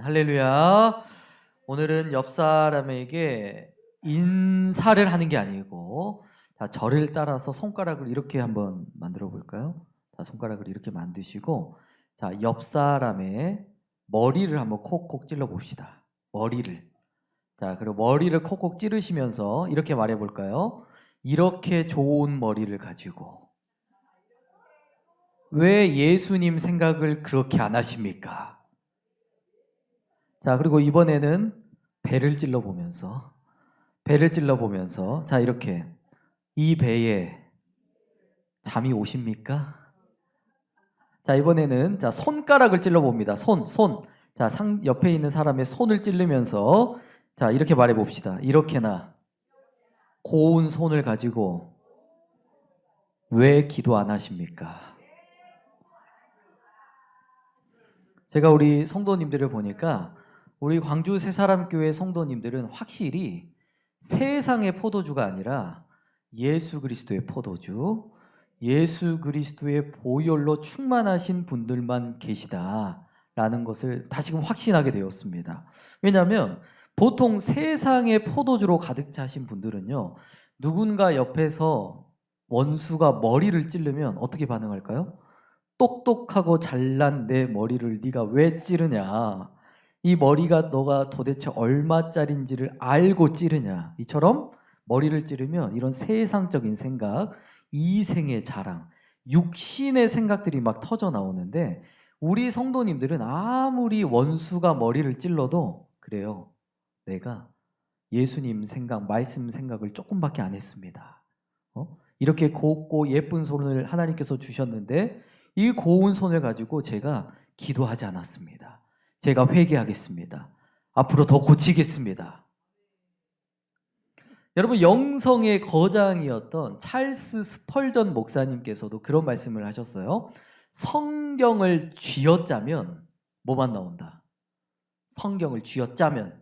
할렐루야. 오늘은 옆 사람에게 인사를 하는 게 아니고, 자, 저를 따라서 손가락을 이렇게 한번 만들어 볼까요? 자, 손가락을 이렇게 만드시고, 자, 옆 사람의 머리를 한번 콕콕 찔러 봅시다. 머리를. 자, 그리고 머리를 콕콕 찌르시면서 이렇게 말해 볼까요? 이렇게 좋은 머리를 가지고 왜 예수님 생각을 그렇게 안 하십니까? 자, 그리고 이번에는 배를 찔러보면서 자, 이렇게 이 배에 잠이 오십니까? 자, 이번에는 자, 손가락을 찔러봅니다. 손. 자, 옆에 있는 사람의 손을 찌르면서 자, 이렇게 말해봅시다. 이렇게나 고운 손을 가지고 왜 기도 안 하십니까? 제가 우리 성도님들을 보니까 우리 광주 새사람교회 성도님들은 확실히 세상의 포도주가 아니라 예수 그리스도의 포도주, 예수 그리스도의 보혈로 충만하신 분들만 계시다라는 것을 다시금 확신하게 되었습니다. 왜냐하면 보통 세상의 포도주로 가득 차신 분들은요, 누군가 옆에서 원수가 머리를 찌르면 어떻게 반응할까요? 똑똑하고 잘난 내 머리를 네가 왜 찌르냐, 이 머리가 너가 도대체 얼마짜린지를 알고 찌르냐, 이처럼 머리를 찌르면 이런 세상적인 생각, 이생의 자랑, 육신의 생각들이 막 터져 나오는데, 우리 성도님들은 아무리 원수가 머리를 찔러도 그래요. 내가 예수님 생각, 말씀 생각을 조금밖에 안 했습니다. 이렇게 곱고 예쁜 손을 하나님께서 주셨는데 이 고운 손을 가지고 제가 기도하지 않았습니다. 제가 회개하겠습니다. 앞으로 더 고치겠습니다. 여러분, 영성의 거장이었던 찰스 스펄전 목사님께서도 그런 말씀을 하셨어요. 성경을 쥐어짜면 뭐만 나온다? 성경을 쥐어짜면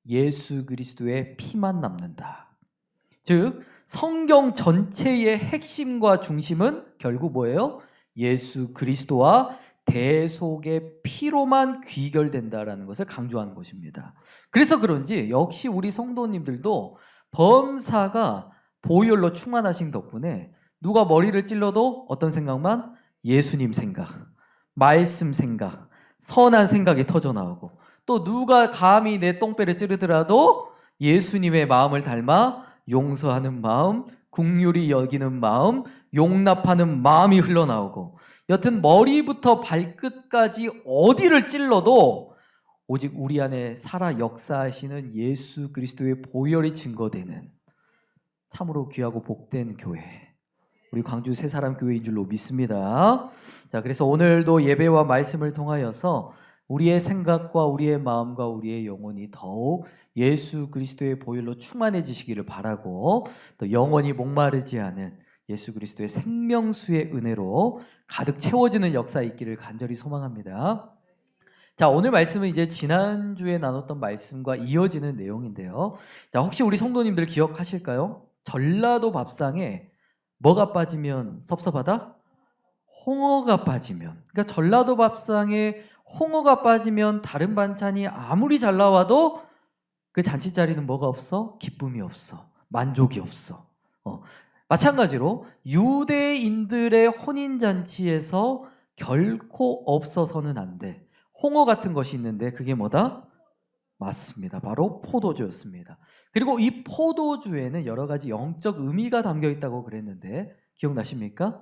예수 그리스도의 피만 남는다. 즉, 성경 전체의 핵심과 중심은 결국 뭐예요? 예수 그리스도와 대속의 피로만 귀결된다라는 것을 강조하는 것입니다. 그래서 그런지 역시 우리 성도님들도 범사가 보혈로 충만하신 덕분에 누가 머리를 찔러도 어떤 생각만? 예수님 생각, 말씀 생각, 선한 생각이 터져 나오고, 또 누가 감히 내 똥배를 찌르더라도 예수님의 마음을 닮아 용서하는 마음, 긍휼히 여기는 마음, 용납하는 마음이 흘러나오고, 여튼 머리부터 발끝까지 어디를 찔러도 오직 우리 안에 살아 역사하시는 예수 그리스도의 보혈이 증거되는 참으로 귀하고 복된 교회, 우리 광주 새사람교회인 줄로 믿습니다. 자, 그래서 오늘도 예배와 말씀을 통하여서 우리의 생각과 우리의 마음과 우리의 영혼이 더욱 예수 그리스도의 보혈로 충만해지시기를 바라고, 또 영원히 목마르지 않은 예수 그리스도의 생명수의 은혜로 가득 채워지는 역사 있기를 간절히 소망합니다. 자, 오늘 말씀은 이제 지난주에 나눴던 말씀과 이어지는 내용인데요. 자, 혹시 우리 성도님들 기억하실까요? 전라도 밥상에 뭐가 빠지면 섭섭하다? 홍어가 빠지면. 그러니까 전라도 밥상에 홍어가 빠지면 다른 반찬이 아무리 잘 나와도 그 잔치 자리는 뭐가 없어? 기쁨이 없어. 만족이 없어. 마찬가지로 유대인들의 혼인잔치에서 결코 없어서는 안 돼. 홍어 같은 것이 있는데 그게 뭐다? 맞습니다. 바로 포도주였습니다. 그리고 이 포도주에는 여러 가지 영적 의미가 담겨 있다고 그랬는데 기억나십니까?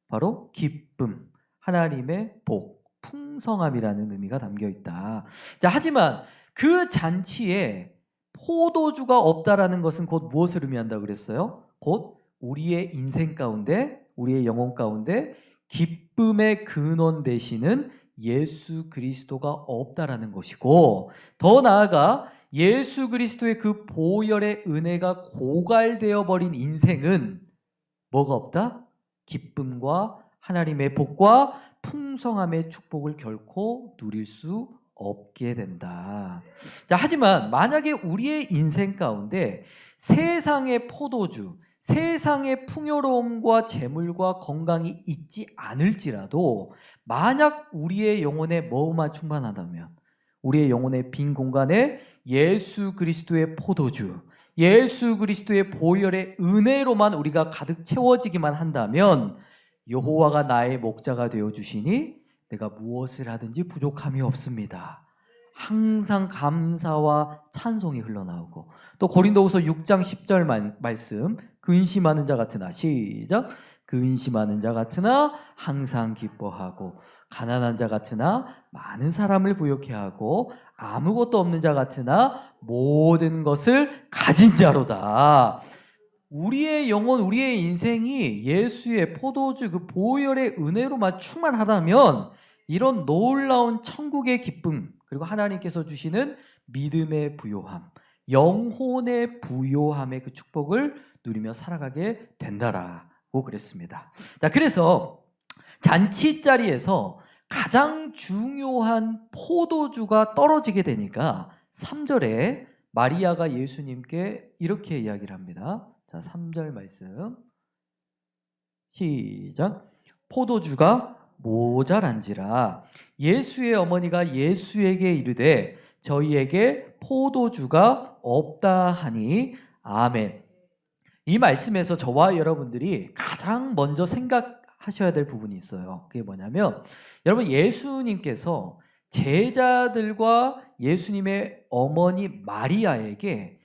바로 기쁨, 하나님의 복, 풍성함이라는 의미가 담겨 있다. 자, 하지만 그 잔치에 포도주가 없다라는 것은 곧 무엇을 의미한다고 그랬어요? 곧 우리의 인생 가운데, 우리의 영혼 가운데 기쁨의 근원 되시는 예수 그리스도가 없다라는 것이고, 더 나아가 예수 그리스도의 그 보혈의 은혜가 고갈되어 버린 인생은 뭐가 없다? 기쁨과 하나님의 복과 풍성함의 축복을 결코 누릴 수 없게 된다. 자, 하지만 만약에 우리의 인생 가운데 세상의 포도주, 세상의 풍요로움과 재물과 건강이 있지 않을지라도 만약 우리의 영혼에 뭐만 충만하다면, 우리의 영혼의 빈 공간에 예수 그리스도의 포도주, 예수 그리스도의 보혈의 은혜로만 우리가 가득 채워지기만 한다면 여호와가 나의 목자가 되어주시니 내가 무엇을 하든지 부족함이 없습니다. 항상 감사와 찬송이 흘러나오고, 또 고린도후서 6장 10절 말씀, 근심하는 자 같으나, 시작, 근심하는 자 같으나 항상 기뻐하고, 가난한 자 같으나 많은 사람을 부욕해 하고, 아무것도 없는 자 같으나 모든 것을 가진 자로다. 우리의 영혼, 우리의 인생이 예수의 포도주 그 보혈의 은혜로만 충만하다면 이런 놀라운 천국의 기쁨, 그리고 하나님께서 주시는 믿음의 부요함, 영혼의 부요함의 그 축복을 누리며 살아가게 된다라고 그랬습니다. 자, 그래서 잔치 자리에서 가장 중요한 포도주가 떨어지게 되니까 3절에 마리아가 예수님께 이렇게 이야기를 합니다. 자, 3절 말씀 시작. 포도주가 모자란지라 예수의 어머니가 예수에게 이르되 저희에게 포도주가 없다 하니 아멘. 이 말씀에서 저와 여러분들이 가장 먼저 생각하셔야 될 부분이 있어요. 그게 뭐냐면, 여러분, 예수님께서 제자들과 예수님의 어머니 마리아에게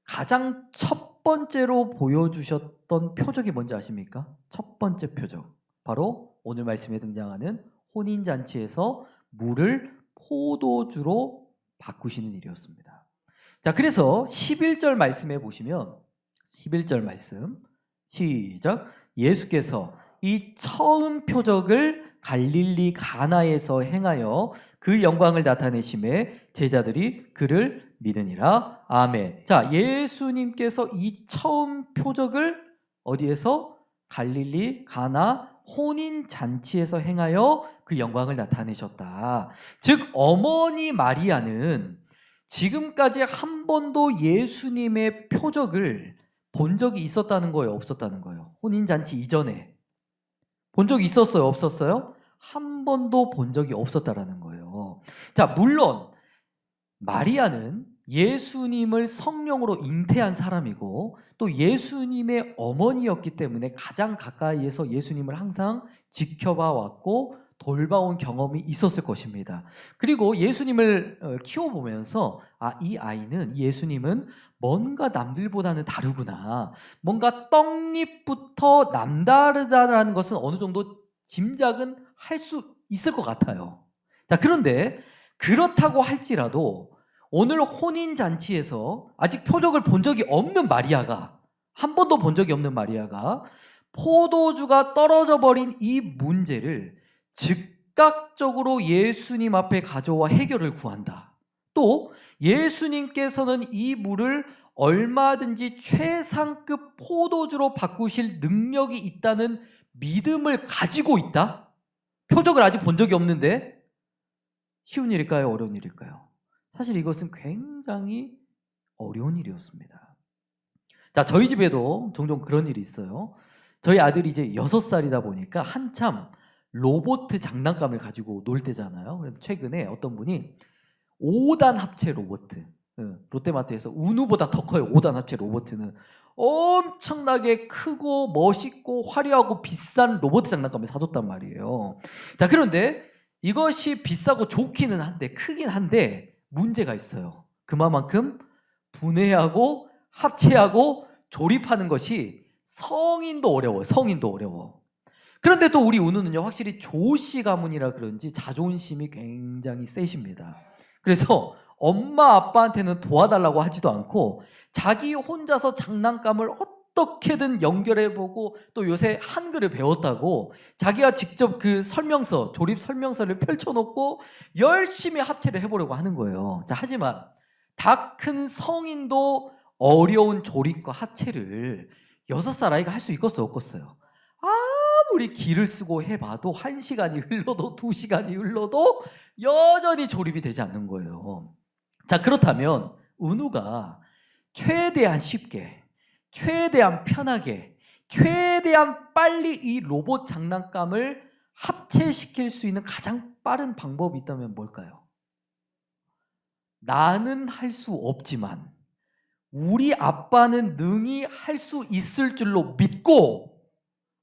가장 첫 번째로 보여주셨던 표적이 뭔지 아십니까? 첫 번째 표적, 바로 오늘 말씀에 등장하는 혼인잔치에서 물을 포도주로 바꾸시는 일이었습니다. 자, 그래서 11절 말씀에 보시면 11절 말씀 시작. 예수께서 이 처음 표적을 갈릴리 가나에서 행하여 그 영광을 나타내심에 제자들이 그를 믿으니라. 아멘. 자, 예수님께서 이 처음 표적을 어디에서? 갈릴리 가나 혼인 잔치에서 행하여 그 영광을 나타내셨다. 즉 어머니 마리아는 지금까지 한 번도 예수님의 표적을 본 적이 있었다는 거예요, 없었다는 거예요? 혼인 잔치 이전에 본 적이 있었어요, 없었어요? 한 번도 본 적이 없었다라는 거예요. 자, 물론 마리아는 예수님을 성령으로 잉태한 사람이고 또 예수님의 어머니였기 때문에 가장 가까이에서 예수님을 항상 지켜봐 왔고 돌봐온 경험이 있었을 것입니다. 그리고 예수님을 키워보면서 이 아이는, 예수님은 뭔가 남들보다는 다르구나, 뭔가 떡잎부터 남다르다라는 것은 어느 정도 짐작은 할 수 있을 것 같아요. 자, 그런데 그렇다고 할지라도 오늘 혼인잔치에서 아직 표적을 본 적이 없는 마리아가, 한 번도 본 적이 없는 마리아가 포도주가 떨어져 버린 이 문제를 즉각적으로 예수님 앞에 가져와 해결을 구한다. 또 예수님께서는 이 물을 얼마든지 최상급 포도주로 바꾸실 능력이 있다는 믿음을 가지고 있다? 표적을 아직 본 적이 없는데 쉬운 일일까요? 어려운 일일까요? 사실 이것은 굉장히 어려운 일이었습니다. 자, 저희 집에도 종종 그런 일이 있어요. 저희 아들이 이제 6살이다 보니까 한참 로봇 장난감을 가지고 놀 때잖아요. 그래서 최근에 어떤 분이 5단 합체 로봇, 롯데마트에서 우누보다 더 커요. 5단 합체 로봇는 엄청나게 크고 멋있고 화려하고 비싼 로봇 장난감을 사줬단 말이에요. 자, 그런데 이것이 비싸고 좋기는 한데, 크긴 한데 문제가 있어요. 그만큼 분해하고 합체하고 조립하는 것이 성인도 어려워요. 성인도 어려워. 그런데 또 우리 은우는요, 확실히 조씨 가문이라 그런지 자존심이 굉장히 세십니다. 그래서 엄마 아빠한테는 도와달라고 하지도 않고 자기 혼자서 장난감을 어떻게든 연결해보고, 또 요새 한글을 배웠다고 자기가 직접 그 설명서, 조립 설명서를 펼쳐놓고 열심히 합체를 해보려고 하는 거예요. 자, 하지만 다 큰 성인도 어려운 조립과 합체를 6살 아이가 할 수 있겠어요, 없겠어요? 아무리 기를 쓰고 해봐도 1시간이 흘러도 2시간이 흘러도 여전히 조립이 되지 않는 거예요. 자, 그렇다면 은우가 최대한 쉽게, 최대한 편하게, 최대한 빨리 이 로봇 장난감을 합체시킬 수 있는 가장 빠른 방법이 있다면 뭘까요? 나는 할 수 없지만 우리 아빠는 능히 할 수 있을 줄로 믿고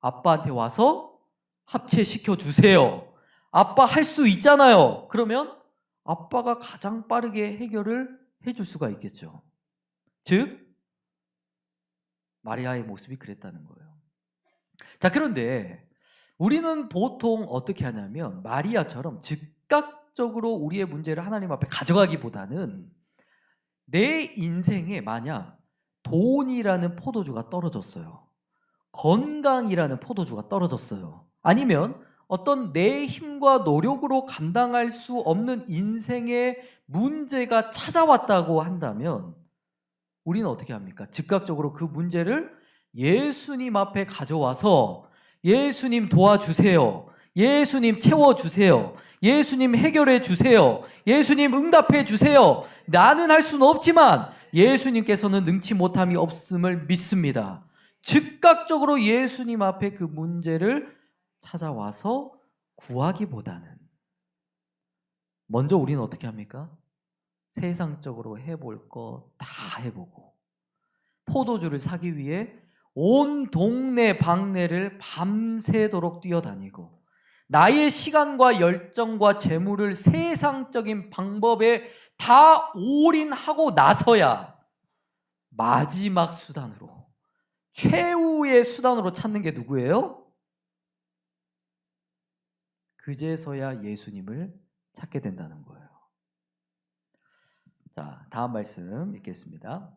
아빠한테 와서 합체시켜 주세요. 아빠 할 수 있잖아요. 그러면 아빠가 가장 빠르게 해결을 해줄 수가 있겠죠. 즉 마리아의 모습이 그랬다는 거예요. 자, 그런데 우리는 보통 어떻게 하냐면 마리아처럼 즉각적으로 우리의 문제를 하나님 앞에 가져가기보다는 내 인생에 만약 돈이라는 포도주가 떨어졌어요. 건강이라는 포도주가 떨어졌어요. 아니면 어떤 내 힘과 노력으로 감당할 수 없는 인생의 문제가 찾아왔다고 한다면 우리는 어떻게 합니까? 즉각적으로 그 문제를 예수님 앞에 가져와서 예수님 도와주세요. 예수님 채워주세요. 예수님 해결해 주세요. 예수님 응답해 주세요. 나는 할 수는 없지만 예수님께서는 능치 못함이 없음을 믿습니다. 즉각적으로 예수님 앞에 그 문제를 찾아와서 구하기보다는 먼저 우리는 어떻게 합니까? 세상적으로 해볼 거 다 해보고 포도주를 사기 위해 온 동네 방네를 밤새도록 뛰어다니고 나의 시간과 열정과 재물을 세상적인 방법에 다 올인하고 나서야 마지막 수단으로 최후의 수단으로 찾는 게 누구예요? 그제서야 예수님을 찾게 된다는 거예요. 자, 다음 말씀 읽겠습니다.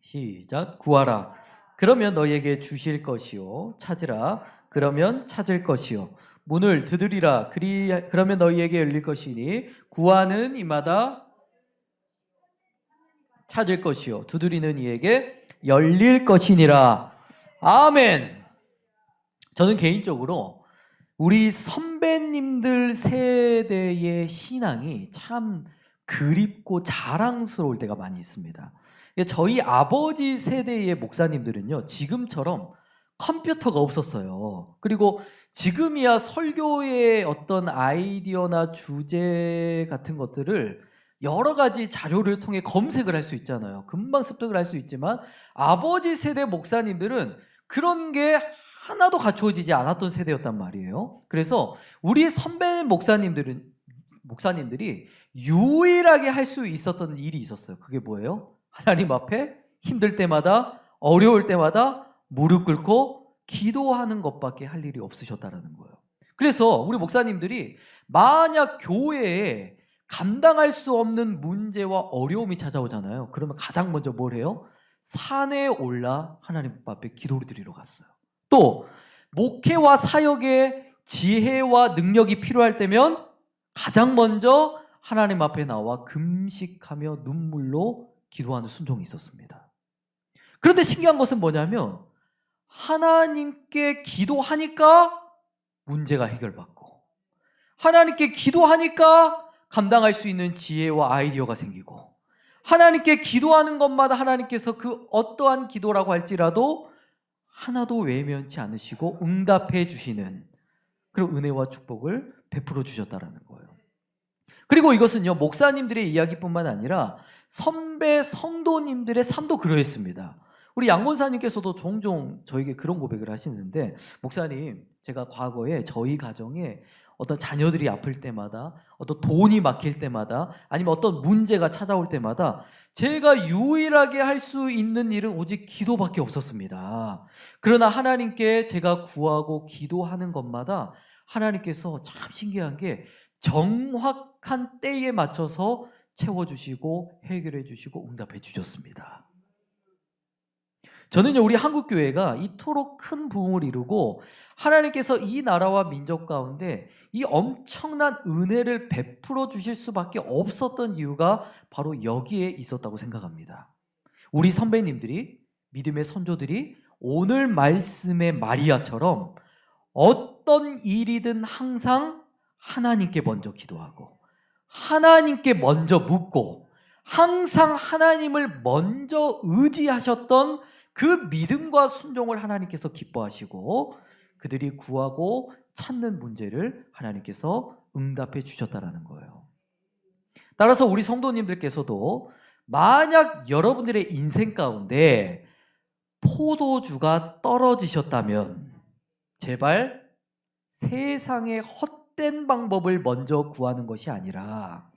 시작. 구하라. 그러면 너에게 주실 것이요. 찾으라. 그러면 찾을 것이요. 문을 두드리라. 그러면 너희에게 열릴 것이니 구하는 이마다 찾을 것이요. 두드리는 이에게 열릴 것이니라. 아멘. 저는 개인적으로 우리 선배님들 세대의 신앙이 참 그립고 자랑스러울 때가 많이 있습니다. 저희 아버지 세대의 목사님들은요, 지금처럼 컴퓨터가 없었어요. 그리고 지금이야 설교의 어떤 아이디어나 주제 같은 것들을 여러 가지 자료를 통해 검색을 할 수 있잖아요. 금방 습득을 할 수 있지만 아버지 세대 목사님들은 그런 게 하나도 갖추어지지 않았던 세대였단 말이에요. 그래서 우리 선배 목사님들이 유일하게 할 수 있었던 일이 있었어요. 그게 뭐예요? 하나님 앞에 힘들 때마다 어려울 때마다 무릎 꿇고 기도하는 것밖에 할 일이 없으셨다라는 거예요. 그래서 우리 목사님들이 만약 교회에 감당할 수 없는 문제와 어려움이 찾아오잖아요. 그러면 가장 먼저 뭘 해요? 산에 올라 하나님 앞에 기도를 드리러 갔어요. 또 목회와 사역에 지혜와 능력이 필요할 때면 가장 먼저 하나님 앞에 나와 금식하며 눈물로 기도하는 순종이 있었습니다. 그런데 신기한 것은 뭐냐면 하나님께 기도하니까 문제가 해결받고 하나님께 기도하니까 감당할 수 있는 지혜와 아이디어가 생기고 하나님께 기도하는 것마다 하나님께서 그 어떠한 기도라고 할지라도 하나도 외면치 않으시고 응답해 주시는 그런 은혜와 축복을 베풀어 주셨다라는 거예요. 그리고 이것은요, 목사님들의 이야기뿐만 아니라 선배 성도님들의 삶도 그러했습니다. 우리 양 권사님께서도 종종 저에게 그런 고백을 하시는데, 목사님, 제가 과거에 저희 가정에 어떤 자녀들이 아플 때마다, 어떤 돈이 막힐 때마다, 아니면 어떤 문제가 찾아올 때마다 제가 유일하게 할 수 있는 일은 오직 기도밖에 없었습니다. 그러나 하나님께 제가 구하고 기도하는 것마다 하나님께서 참 신기한 게 정확한 때에 맞춰서 채워주시고 해결해 주시고 응답해 주셨습니다. 저는요, 우리 한국교회가 이토록 큰 부흥을 이루고 하나님께서 이 나라와 민족 가운데 이 엄청난 은혜를 베풀어 주실 수밖에 없었던 이유가 바로 여기에 있었다고 생각합니다. 우리 선배님들이, 믿음의 선조들이 오늘 말씀의 마리아처럼 어떤 일이든 항상 하나님께 먼저 기도하고 하나님께 먼저 묻고 항상 하나님을 먼저 의지하셨던 그 믿음과 순종을 하나님께서 기뻐하시고 그들이 구하고 찾는 문제를 하나님께서 응답해 주셨다라는 거예요. 따라서 우리 성도님들께서도 만약 여러분들의 인생 가운데 포도주가 떨어지셨다면 제발 세상의 헛된 방법을 먼저 구하는 것이 아니라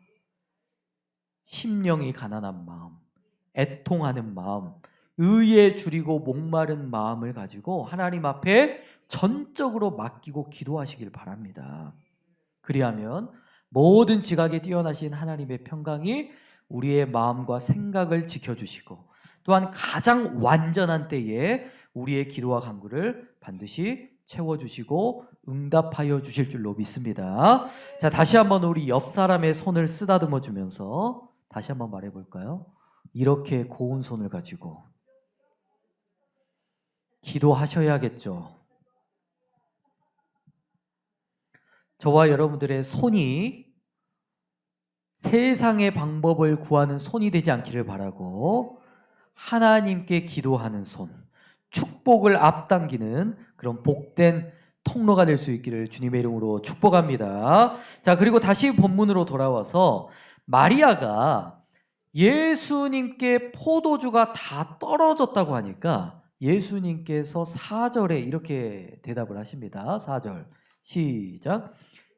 심령이 가난한 마음, 애통하는 마음, 의에 줄이고 목마른 마음을 가지고 하나님 앞에 전적으로 맡기고 기도하시길 바랍니다. 그리하면 모든 지각에 뛰어나신 하나님의 평강이 우리의 마음과 생각을 지켜주시고 또한 가장 완전한 때에 우리의 기도와 간구를 반드시 채워주시고 응답하여 주실 줄로 믿습니다. 자, 다시 한번 우리 옆 사람의 손을 쓰다듬어 주면서 다시 한번 말해 볼까요? 이렇게 고운 손을 가지고 기도하셔야겠죠. 저와 여러분들의 손이 세상의 방법을 구하는 손이 되지 않기를 바라고 하나님께 기도하는 손, 축복을 앞당기는 그런 복된 통로가 될 수 있기를 주님의 이름으로 축복합니다. 자, 그리고 다시 본문으로 돌아와서 마리아가 예수님께 포도주가 다 떨어졌다고 하니까 예수님께서 4절에 이렇게 대답을 하십니다. 4절 시작.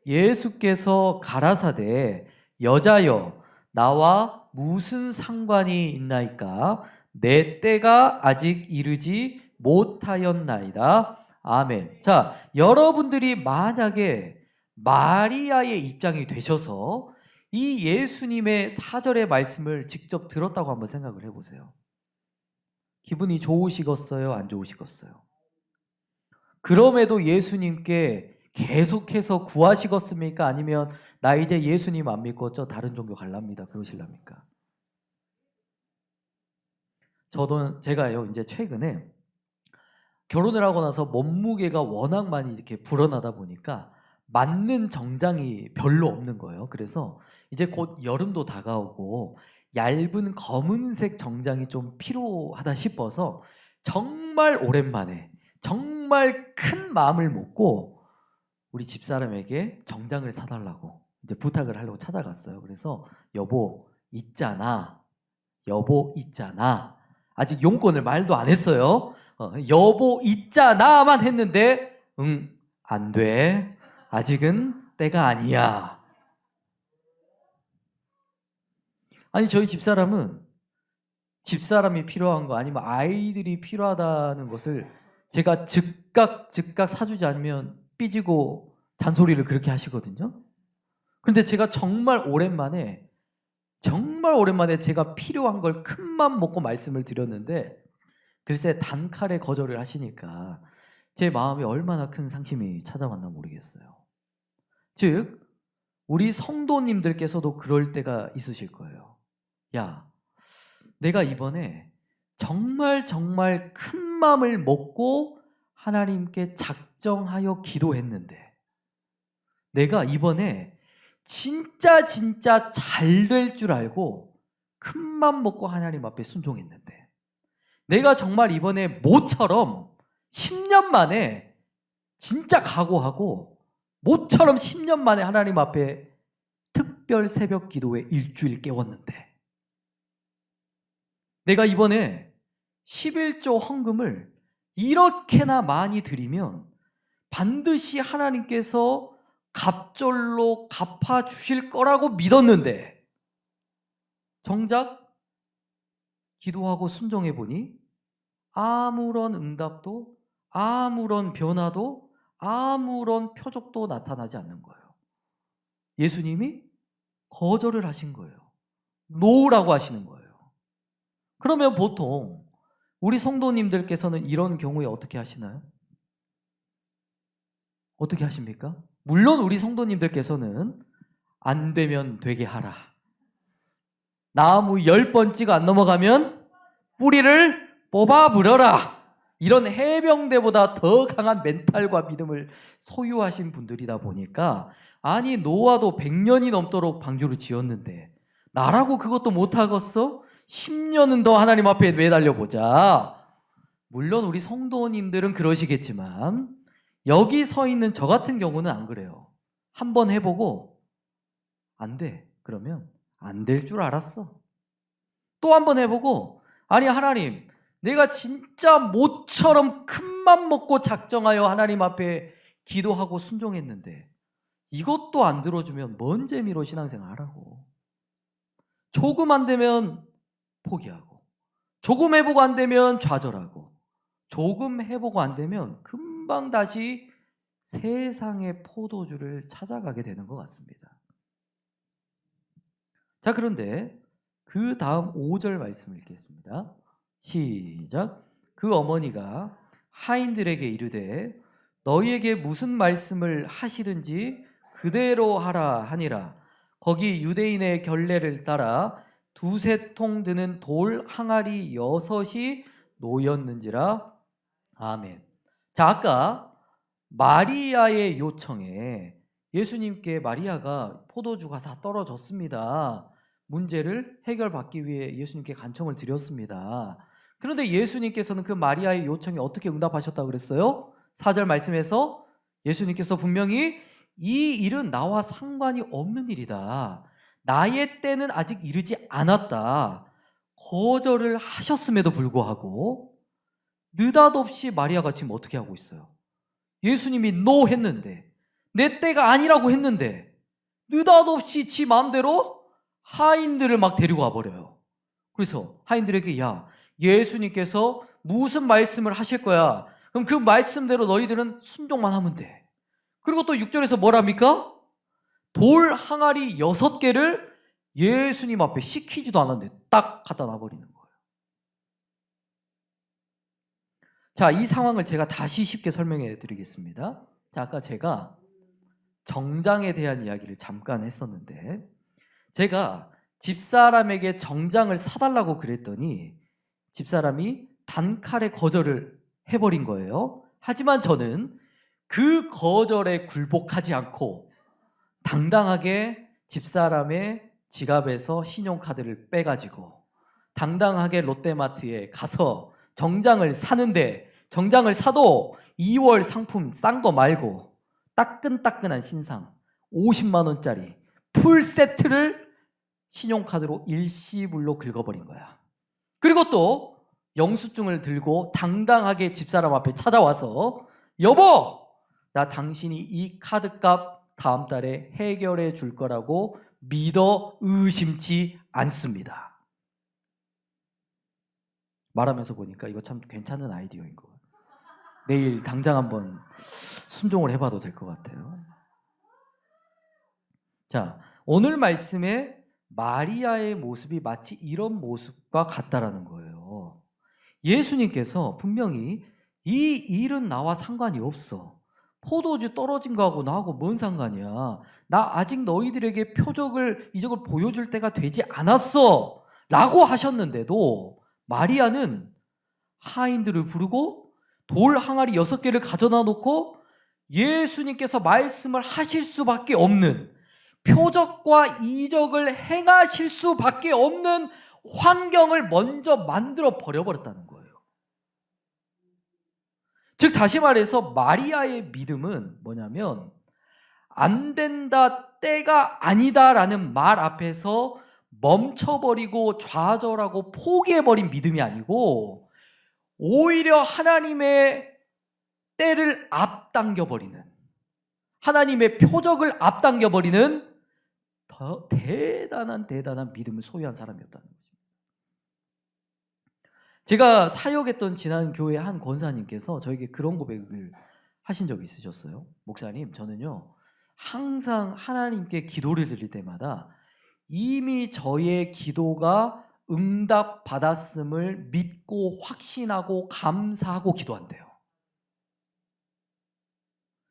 예수께서 가라사대 여자여 나와 무슨 상관이 있나이까 내 때가 아직 이르지 못하였나이다. 아멘. 자, 여러분들이 만약에 마리아의 입장이 되셔서 이 예수님의 4절의 말씀을 직접 들었다고 한번 생각을 해보세요. 기분이 좋으시겠어요? 안 좋으시겠어요? 그럼에도 예수님께 계속해서 구하시겠습니까? 아니면 나 이제 예수님 안 믿고 저 다른 종교 갈랍니다 그러실랍니까? 제가요 이제 최근에 결혼을 하고 나서 몸무게가 워낙 많이 이렇게 불어나다 보니까 맞는 정장이 별로 없는 거예요. 그래서 이제 곧 여름도 다가오고 얇은 검은색 정장이 좀 필요하다 싶어서 정말 오랜만에 정말 큰 마음을 먹고 우리 집사람에게 정장을 사달라고 이제 부탁을 하려고 찾아갔어요. 그래서 여보 있잖아 아직 용건을 말도 안 했어요. 여보 있잖아만 했는데 안 돼. 아직은 때가 아니야. 아니 저희 집사람은 집사람이 필요한 거 아니면 아이들이 필요하다는 것을 제가 즉각 사주지 않으면 삐지고 잔소리를 그렇게 하시거든요. 그런데 제가 정말 오랜만에 제가 필요한 걸 큰맘 먹고 말씀을 드렸는데 글쎄 단칼에 거절을 하시니까 제 마음에 얼마나 큰 상심이 찾아왔나 모르겠어요. 즉 우리 성도님들께서도 그럴 때가 있으실 거예요. 야, 내가 이번에 정말 큰 마음을 먹고 하나님께 작정하여 기도했는데 내가 이번에 진짜 잘 될 줄 알고 큰 맘 먹고 하나님 앞에 순종했는데 내가 정말 이번에 모처럼 10년 만에 진짜 각오하고 모처럼 10년 만에 하나님 앞에 특별 새벽 기도에 일주일 깨웠는데 내가 이번에 11조 헌금을 이렇게나 많이 드리면 반드시 하나님께서 갑절로 갚아주실 거라고 믿었는데 정작 기도하고 순종해 보니 아무런 응답도 아무런 변화도 아무런 표적도 나타나지 않는 거예요. 예수님이 거절을 하신 거예요. 노라고 하시는 거예요. 그러면 보통 우리 성도님들께서는 이런 경우에 어떻게 하시나요? 어떻게 하십니까? 물론 우리 성도님들께서는 안 되면 되게 하라. 나무 10번째가 안 넘어가면 뿌리를 뽑아 물어라. 이런 해병대보다 더 강한 멘탈과 믿음을 소유하신 분들이다 보니까 아니 노아도 100년이 넘도록 방주를 지었는데 나라고 그것도 못하겠어? 10년은 더 하나님 앞에 매달려 보자. 물론 우리 성도님들은 그러시겠지만 여기 서 있는 저 같은 경우는 안 그래요. 한번 해보고 안 돼. 그러면 안 될 줄 알았어. 또 한 번 해보고, 아니 하나님, 내가 진짜 모처럼 큰맘 먹고 작정하여 하나님 앞에 기도하고 순종했는데 이것도 안 들어주면 뭔 재미로 신앙생활 하라고. 조금 안 되면 포기하고, 조금 해보고 안 되면 좌절하고, 조금 해보고 안 되면 금방 다시 세상의 포도주를 찾아가게 되는 것 같습니다. 자, 그런데 그 다음 5절 말씀을 읽겠습니다. 시작. 그 어머니가 하인들에게 이르되 너희에게 무슨 말씀을 하시든지 그대로 하라 하니라. 거기 유대인의 결례를 따라 두세 통 드는 돌 항아리 6이 놓였는지라. 아멘. 자, 아까 마리아의 요청에 예수님께 마리아가 포도주가 다 떨어졌습니다. 문제를 해결받기 위해 예수님께 간청을 드렸습니다. 그런데 예수님께서는 그 마리아의 요청에 어떻게 응답하셨다고 그랬어요? 4절 말씀에서 예수님께서 분명히 이 일은 나와 상관이 없는 일이다. 나의 때는 아직 이르지 않았다. 거절을 하셨음에도 불구하고 느닷없이 마리아가 지금 어떻게 하고 있어요? 예수님이 노 했는데, 내 때가 아니라고 했는데 느닷없이 지 마음대로 하인들을 막 데리고 와버려요. 그래서 하인들에게 야, 예수님께서 무슨 말씀을 하실 거야. 그럼 그 말씀대로 너희들은 순종만 하면 돼. 그리고 또 6절에서 뭐랍니까? 돌 항아리 6개를 예수님 앞에 시키지도 않았는데 딱 갖다 놔버리는 거예요. 자, 이 상황을 제가 다시 쉽게 설명해 드리겠습니다. 자, 아까 제가 정장에 대한 이야기를 잠깐 했었는데, 제가 집사람에게 정장을 사달라고 그랬더니 집사람이 단칼에 거절을 해버린 거예요. 하지만 저는 그 거절에 굴복하지 않고 당당하게 집사람의 지갑에서 신용카드를 빼가지고 당당하게 롯데마트에 가서 정장을 사는데, 정장을 사도 2월 상품 싼 거 말고 따끈따끈한 신상 50만 원짜리 풀 세트를 신용카드로 일시불로 긁어버린 거야. 그리고 또 영수증을 들고 당당하게 집사람 앞에 찾아와서 여보, 나 당신이 이 카드값 다음 달에 해결해 줄 거라고 믿어 의심치 않습니다. 말하면서 보니까 이거 참 괜찮은 아이디어인 것 같아요. 내일 당장 한번 순종을 해봐도 될 것 같아요. 자, 오늘 말씀에 마리아의 모습이 마치 이런 모습과 같다라는 거예요. 예수님께서 분명히 이 일은 나와 상관이 없어. 포도주 떨어진 거하고 나하고 뭔 상관이야. 나 아직 너희들에게 이적을 보여줄 때가 되지 않았어 라고 하셨는데도 마리아는 하인들을 부르고 돌 항아리 6개를 가져다 놓고 예수님께서 말씀을 하실 수밖에 없는, 표적과 이적을 행하실 수밖에 없는 환경을 먼저 만들어 버려버렸다는 거예요. 즉 다시 말해서 마리아의 믿음은 뭐냐면 안 된다, 때가 아니다라는 말 앞에서 멈춰버리고 좌절하고 포기해버린 믿음이 아니고 오히려 하나님의 때를 앞당겨버리는, 하나님의 표적을 앞당겨버리는 더 대단한 믿음을 소유한 사람이었다는 거죠. 제가 사역했던 지난 교회 한 권사님께서 저에게 그런 고백을 하신 적이 있으셨어요. 목사님, 저는요 항상 하나님께 기도를 드릴 때마다 이미 저의 기도가 응답받았음을 믿고 확신하고 감사하고 기도한대요.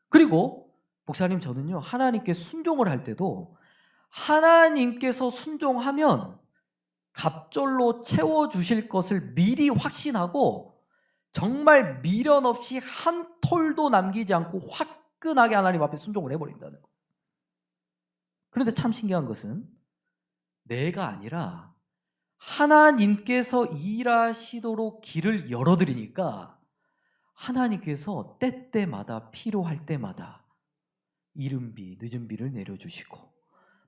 그리고 목사님, 저는요 하나님께 순종을 할 때도 하나님께서 순종하면 갑절로 채워주실 것을 미리 확신하고 정말 미련 없이 한 톨도 남기지 않고 화끈하게 하나님 앞에 순종을 해버린다는 거예요. 그런데 참 신기한 것은 내가 아니라 하나님께서 일하시도록 길을 열어드리니까 하나님께서 때때마다 필요할 때마다 이른비 늦은비를 내려주시고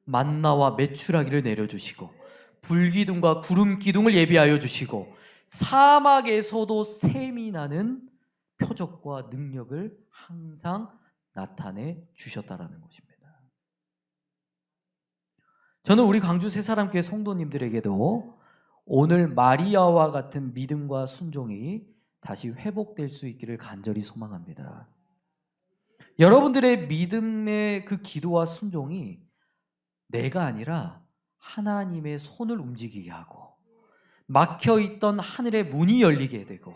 만나와 메추라기를 내려주시고 불기둥과 구름기둥을 예비하여 주시고 사막에서도 샘이 나는 표적과 능력을 항상 나타내 주셨다라는 것입니다. 저는 우리 광주 새사람교회 성도님들에게도 오늘 마리아와 같은 믿음과 순종이 다시 회복될 수 있기를 간절히 소망합니다. 여러분들의 믿음의 그 기도와 순종이 내가 아니라 하나님의 손을 움직이게 하고 막혀있던 하늘의 문이 열리게 되고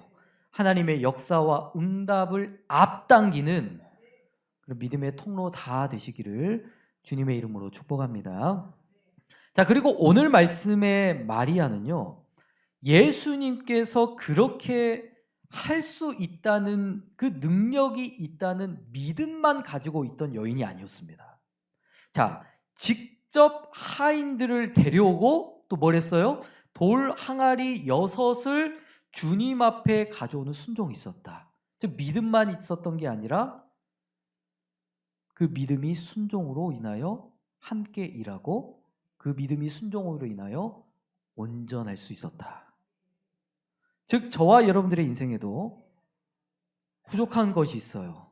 하나님의 역사와 응답을 앞당기는 그런 믿음의 통로 다 되시기를 주님의 이름으로 축복합니다. 자, 그리고 오늘 말씀의 마리아는요, 예수님께서 그렇게 할 수 있다는 그 능력이 있다는 믿음만 가지고 있던 여인이 아니었습니다. 자, 직접 하인들을 데려오고 또 뭘 했어요? 돌 항아리 6을 주님 앞에 가져오는 순종이 있었다. 즉 믿음만 있었던 게 아니라 그 믿음이 순종으로 인하여 함께 일하고 그 믿음이 순종으로 인하여 온전할 수 있었다. 즉 저와 여러분들의 인생에도 부족한 것이 있어요.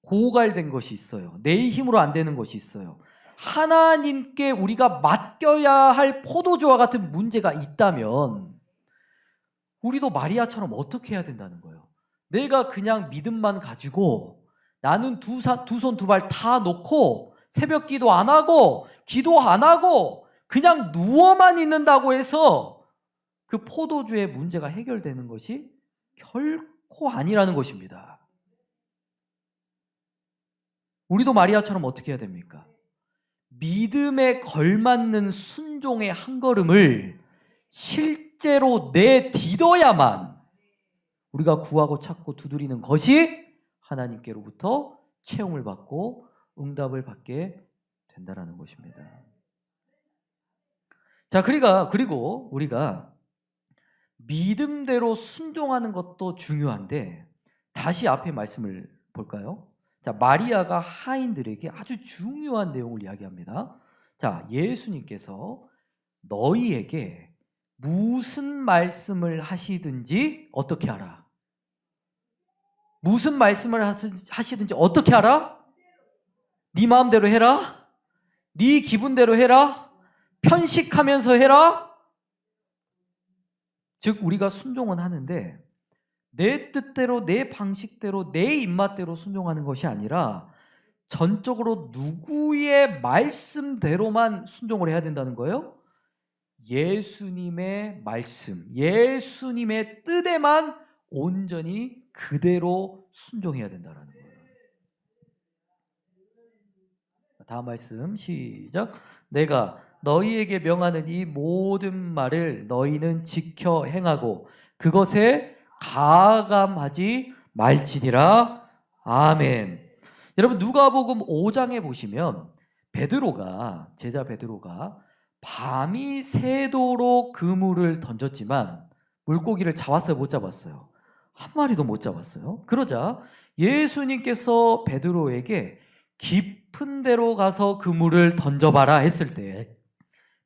고갈된 것이 있어요. 내 힘으로 안 되는 것이 있어요. 하나님께 우리가 맡겨야 할 포도주와 같은 문제가 있다면 우리도 마리아처럼 어떻게 해야 된다는 거예요? 내가 그냥 믿음만 가지고 나는 두 손 두 발 다 놓고 새벽 기도 안 하고 기도 안 하고 그냥 누워만 있는다고 해서 그 포도주의 문제가 해결되는 것이 결코 아니라는 것입니다. 우리도 마리아처럼 어떻게 해야 됩니까? 믿음에 걸맞는 순종의 한 걸음을 실제로 내딛어야만 우리가 구하고 찾고 두드리는 것이 하나님께로부터 채용을 받고 응답을 받게 된다는 것입니다. 자, 그리고 우리가 믿음대로 순종하는 것도 중요한데 다시 앞에 말씀을 볼까요? 자, 마리아가 하인들에게 아주 중요한 내용을 이야기합니다. 자, 예수님께서 너희에게 무슨 말씀을 하시든지 어떻게 하라? 무슨 말씀을 하시든지 어떻게 하라? 네 마음대로 해라? 네 기분대로 해라? 편식하면서 해라? 즉 우리가 순종은 하는데 내 뜻대로 내 방식대로 내 입맛대로 순종하는 것이 아니라 전적으로 누구의 말씀대로만 순종을 해야 된다는 거예요? 예수님의 말씀, 예수님의 뜻에만 온전히 그대로 순종해야 된다는 거예요. 다음 말씀 시작. 내가 너희에게 명하는 이 모든 말을 너희는 지켜 행하고 그것에 가감하지 말지니라. 아멘. 여러분 누가복음 5장에 보시면 제자 베드로가 밤이 새도록 그물을 던졌지만 물고기를 잡았어요, 못 잡았어요? 한 마리도 못 잡았어요. 그러자 예수님께서 베드로에게 깊은 데로 가서 그물을 던져봐라 했을 때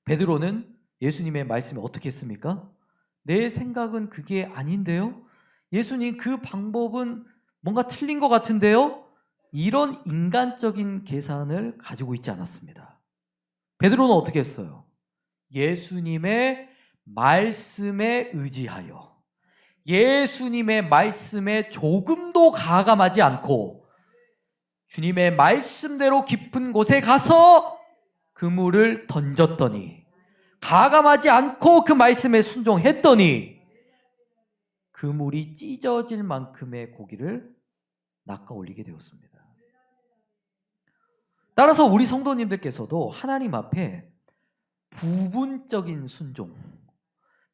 베드로는 예수님의 말씀에 어떻게 했습니까? 내 생각은 그게 아닌데요? 예수님 그 방법은 뭔가 틀린 것 같은데요? 이런 인간적인 계산을 가지고 있지 않았습니다. 베드로는 어떻게 했어요? 예수님의 말씀에 의지하여 예수님의 말씀에 조금도 가감하지 않고 주님의 말씀대로 깊은 곳에 가서 그물을 던졌더니 가감하지 않고 그 말씀에 순종했더니 그물이 찢어질 만큼의 고기를 낚아 올리게 되었습니다. 따라서 우리 성도님들께서도 하나님 앞에 부분적인 순종,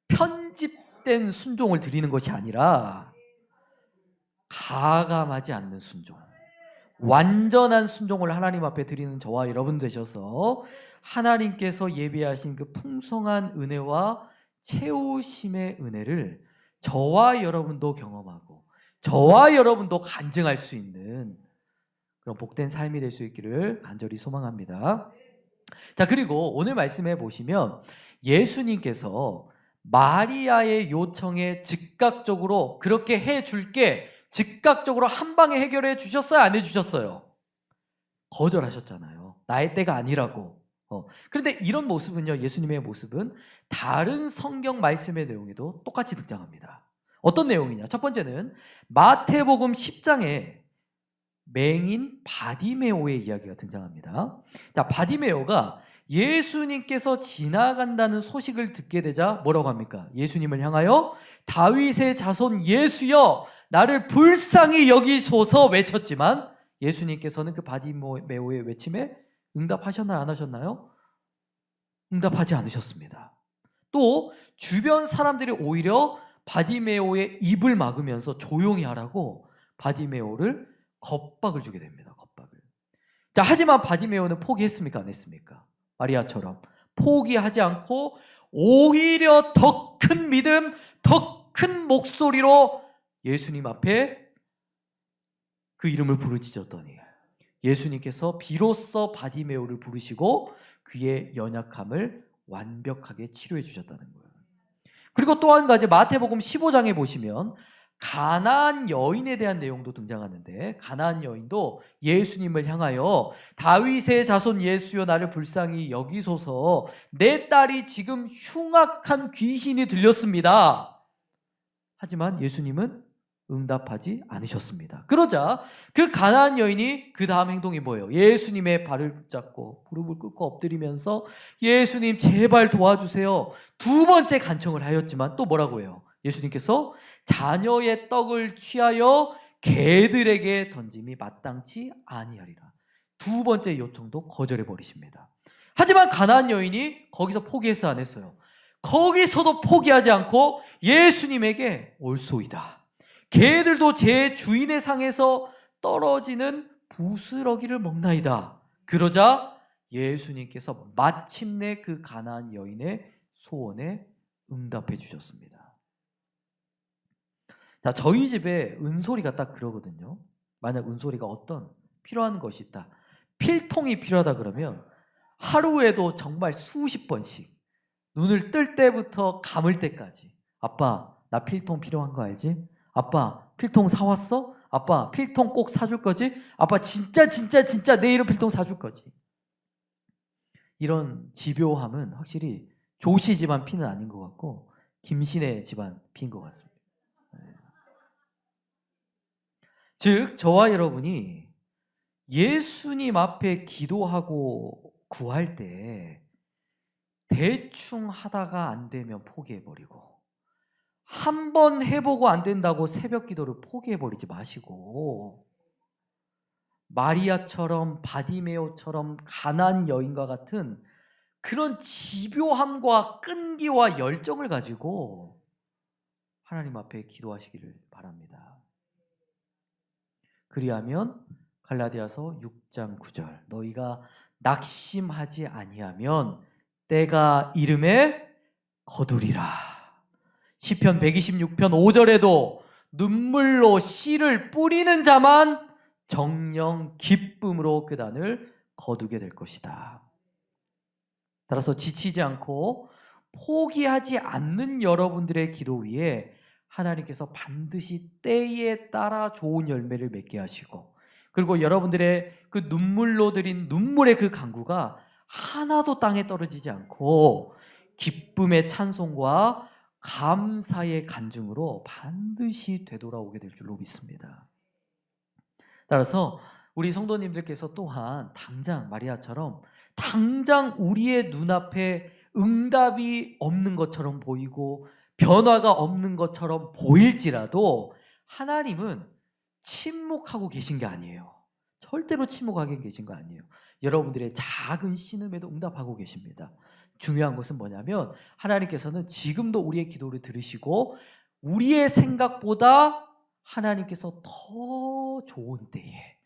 편집된 순종을 드리는 것이 아니라 가감하지 않는 순종, 완전한 순종을 하나님 앞에 드리는 저와 여러분 되셔서 하나님께서 예비하신 그 풍성한 은혜와 채우심의 은혜를 저와 여러분도 경험하고 저와 여러분도 간증할 수 있는 그런 복된 삶이 될 수 있기를 간절히 소망합니다. 자, 그리고 오늘 말씀해 보시면 예수님께서 마리아의 요청에 즉각적으로 그렇게 해줄게 즉각적으로 한 방에 해결해 주셨어요? 안 해주셨어요? 거절하셨잖아요. 나의 때가 아니라고. 그런데 이런 모습은요, 예수님의 모습은 다른 성경 말씀의 내용에도 똑같이 등장합니다. 어떤 내용이냐? 첫 번째는 마태복음 10장에 맹인 바디메오의 이야기가 등장합니다. 자, 바디메오가 예수님께서 지나간다는 소식을 듣게 되자 뭐라고 합니까? 예수님을 향하여 다윗의 자손 예수여 나를 불쌍히 여기소서 외쳤지만 예수님께서는 그 바디메오의 외침에 응답하셨나요? 안 하셨나요? 응답하지 않으셨습니다. 또 주변 사람들이 오히려 바디메오의 입을 막으면서 조용히 하라고 바디메오를 겁박을 주게 됩니다. 겁박을. 자, 하지만 바디메오는 포기했습니까? 안 했습니까? 마리아처럼 포기하지 않고 오히려 더 큰 믿음, 더 큰 목소리로 예수님 앞에 그 이름을 부르짖었더니 예수님께서 비로소 바디메오를 부르시고 그의 연약함을 완벽하게 치료해 주셨다는 거예요. 그리고 또 한 가지 마태복음 15장에 보시면 가나안 여인에 대한 내용도 등장하는데 가나안 여인도 예수님을 향하여 다윗의 자손 예수여 나를 불쌍히 여기소서 내 딸이 지금 흉악한 귀신이 들렸습니다. 하지만 예수님은 응답하지 않으셨습니다. 그러자 그 가나안 여인이 그 다음 행동이 뭐예요? 예수님의 발을 붙잡고 무릎을 꿇고 엎드리면서 예수님 제발 도와주세요. 두 번째 간청을 하였지만 또 뭐라고 해요? 예수님께서 자녀의 떡을 취하여 개들에게 던짐이 마땅치 아니하리라. 두 번째 요청도 거절해 버리십니다. 하지만 가나안 여인이 거기서 포기했어 안 했어요? 거기서도 포기하지 않고 예수님에게 올소이다. 개들도 제 주인의 상에서 떨어지는 부스러기를 먹나이다. 그러자 예수님께서 마침내 그 가나안 여인의 소원에 응답해 주셨습니다. 자, 저희 집에 은솔이가 딱 그러거든요. 만약 은솔이가 어떤 필요한 것이 있다. 필통이 필요하다 그러면 하루에도 정말 수십 번씩 눈을 뜰 때부터 감을 때까지 아빠 나 필통 필요한 거 알지? 아빠 필통 사왔어? 아빠 필통 꼭 사줄 거지? 아빠 진짜 내 이름 필통 사줄 거지? 이런 집요함은 확실히 조씨 집안 피는 아닌 것 같고 김신혜 집안 피인 것 같습니다. 즉 저와 여러분이 예수님 앞에 기도하고 구할 때 대충 하다가 안 되면 포기해버리고 한 번 해보고 안 된다고 새벽 기도를 포기해버리지 마시고 마리아처럼 바디메오처럼 가난안 여인과 같은 그런 집요함과 끈기와 열정을 가지고 하나님 앞에 기도하시기를 바랍니다. 그리하면 갈라디아서 6장 9절 너희가 낙심하지 아니하면 때가 이름에 거두리라. 시편 126편 5절에도 눈물로 씨를 뿌리는 자만 정령 기쁨으로 그 단을 거두게 될 것이다. 따라서 지치지 않고 포기하지 않는 여러분들의 기도 위에 하나님께서 반드시 때에 따라 좋은 열매를 맺게 하시고 그리고 여러분들의 그 눈물로 드린 눈물의 그 강구가 하나도 땅에 떨어지지 않고 기쁨의 찬송과 감사의 간증으로 반드시 되돌아오게 될 줄로 믿습니다. 따라서 우리 성도님들께서 또한 당장 마리아처럼 당장 우리의 눈앞에 응답이 없는 것처럼 보이고 변화가 없는 것처럼 보일지라도 하나님은 침묵하고 계신 게 아니에요. 절대로 침묵하게 계신 거 아니에요. 여러분들의 작은 신음에도 응답하고 계십니다. 중요한 것은 뭐냐면 하나님께서는 지금도 우리의 기도를 들으시고 우리의 생각보다 하나님께서 더 좋은 때에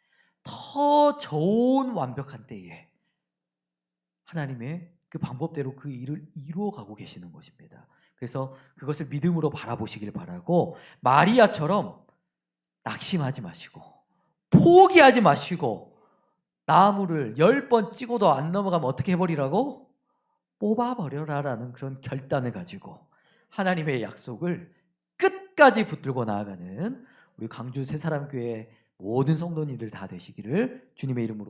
더 좋은 완벽한 때에 하나님의 그 방법대로 그 일을 이루어가고 계시는 것입니다. 그래서 그것을 믿음으로 바라보시길 바라고 마리아처럼 낙심하지 마시고 포기하지 마시고 나무를 10번 찍어도 안 넘어가면 어떻게 해버리라고? 뽑아버려라라는 그런 결단을 가지고 하나님의 약속을 끝까지 붙들고 나아가는 우리 광주 새사람교회 모든 성도님들 다 되시기를 주님의 이름으로